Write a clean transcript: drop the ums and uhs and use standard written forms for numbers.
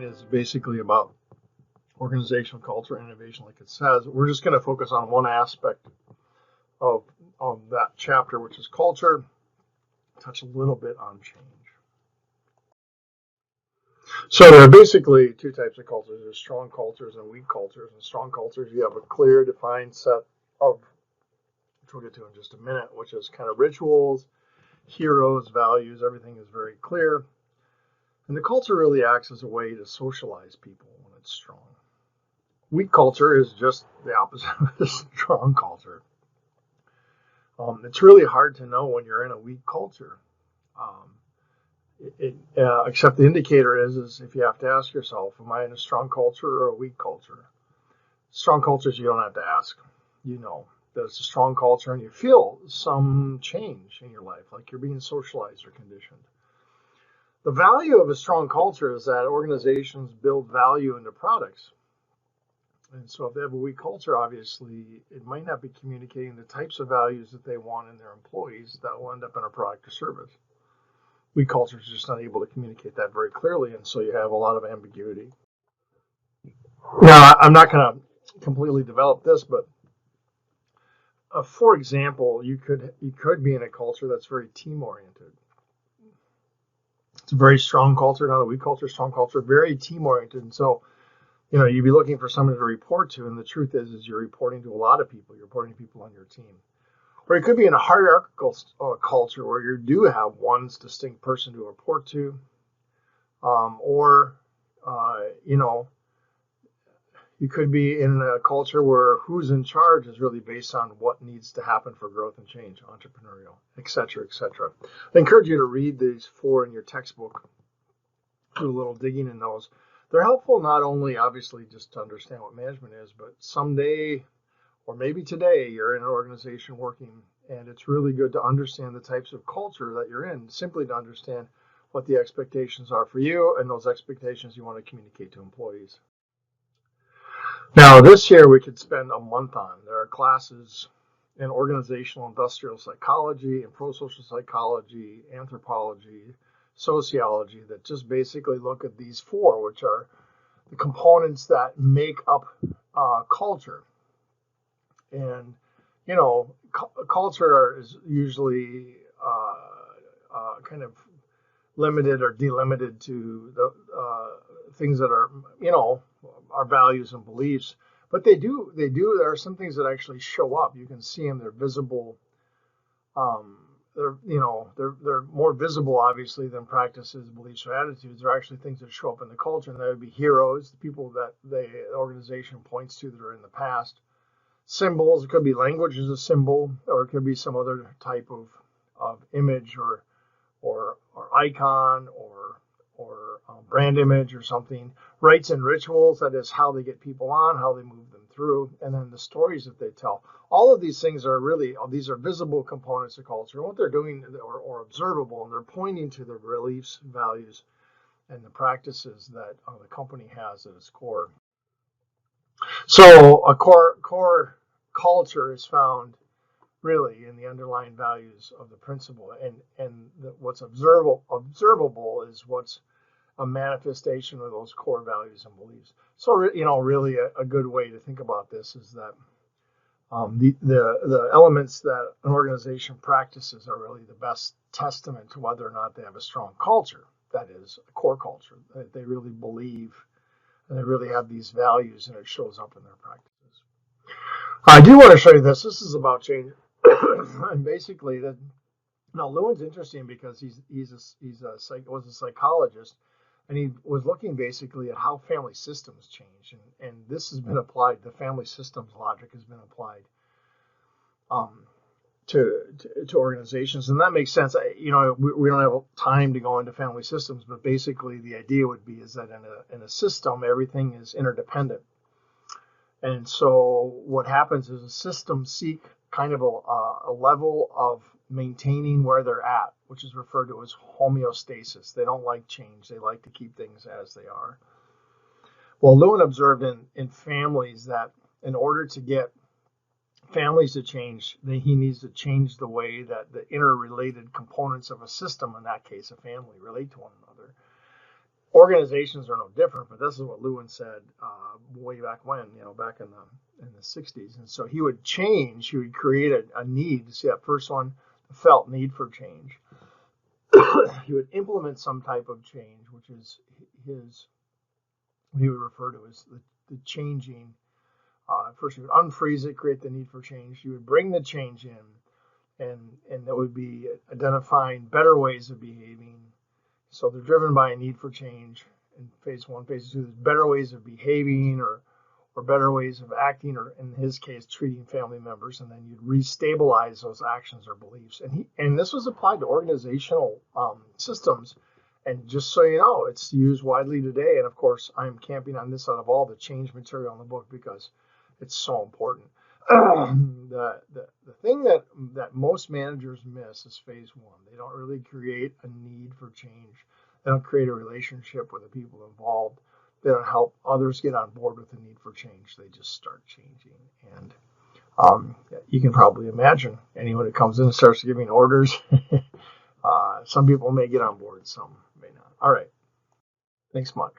9 is basically about organizational culture and innovation, like it says. We're just going to focus on one aspect of that chapter, which is culture, touch a little bit on change. So there are basically two types of cultures. There's strong cultures and weak cultures. And strong cultures, you have a clear, defined set of, which we'll get to in just a minute, which is kind of rituals, heroes, values. Everything is very clear. And the culture really acts as a way to socialize people when it's strong. Weak culture is just the opposite of a strong culture. It's really hard to know when you're in a weak culture. Except the indicator is if you have to ask yourself, am I in a strong culture or a weak culture? Strong cultures, you don't have to ask. You know that it's a strong culture and you feel some change in your life, like you're being socialized or conditioned. The value of a strong culture is that organizations build value into products. And so if they have a weak culture, obviously, it might not be communicating the types of values that they want in their employees that will end up in a product or service. Weak culture is just not able to communicate that very clearly, and so you have a lot of ambiguity. Now, I'm not going to completely develop this, but for example, you could be in a culture that's very team-oriented. It's a very strong culture, not a weak culture, strong culture, very team-oriented. And so, you'd be looking for someone to report to, and the truth is you're reporting to a lot of people. You're reporting to people on your team. Or it could be in a hierarchical culture where you do have one distinct person to report to, you could be in a culture where who's in charge is really based on what needs to happen for growth and change, entrepreneurial, et cetera, et cetera. I encourage you to read these 4 in your textbook, do a little digging in those. They're helpful not only, obviously, just to understand what management is, but someday, or maybe today, you're in an organization working, and it's really good to understand the types of culture that you're in, simply to understand what the expectations are for you and those expectations you want to communicate to employees. Now, this year we could spend a month on. There are classes in organizational industrial psychology and pro-social psychology, anthropology, sociology that just basically look at these 4, which are the components that make up culture. And, culture is usually kind of limited or delimited to the things that are, our values and beliefs. But there are some things that actually show up. You can see them. They're visible. They're more visible, obviously, than practices, beliefs, or attitudes. They're actually things that show up in the culture, and that would be heroes, the people that the organization points to that are in the past. Symbols, it could be language as a symbol, or it could be some other type of image or icon or brand image or something. Rites and rituals, that is how they get people on, how they move them through, and then the stories that they tell. All of these things are these are visible components of culture. And what they're doing or observable, and they're pointing to the beliefs, values, and the practices that the company has at its core. So a core culture is found really in the underlying values of the principle, and what's observable is what's a manifestation of those core values and beliefs. So really a good way to think about this is that the elements that an organization practices are really the best testament to whether or not they have a strong culture. That is a core culture that they really believe and they really have these values, and it shows up in their practices. I do want to show you this. This is about change. And basically, Lewin's interesting because was a psychologist, and he was looking basically at how family systems change, and this has been applied. The family systems logic has been applied to organizations, and that makes sense. We don't have time to go into family systems, but basically the idea would be is that in a system everything is interdependent, and so what happens is a system seek kind of a level of maintaining where they're at, which is referred to as homeostasis. They don't like change. They like to keep things as they are. Well, Lewin observed in families that in order to get families to change, he needs to change the way that the interrelated components of a system, in that case a family, relate to one another. Organizations are no different, but this is what Lewin said way back when, back in the 60s. And so he would change, he would create a need. See that first one, the felt need for change. He would implement some type of change, which is what he would refer to as the changing. First, he would unfreeze it, create the need for change. He would bring the change in, and that would be identifying better ways of behaving. So they're driven by a need for change in phase one. Phase two, there's better ways of behaving or better ways of acting, or in his case, treating family members, and then you'd restabilize those actions or beliefs. And this was applied to organizational systems. And just so you know, it's used widely today. And of course, I'm camping on this out of all the change material in the book because it's so important. The thing that most managers miss is phase one. They don't really create a need for change. They don't create a relationship with the people involved. They don't help others get on board with the need for change. They just start changing. And you can probably imagine anyone who comes in and starts giving orders, some people may get on board, some may not. All right. Thanks much.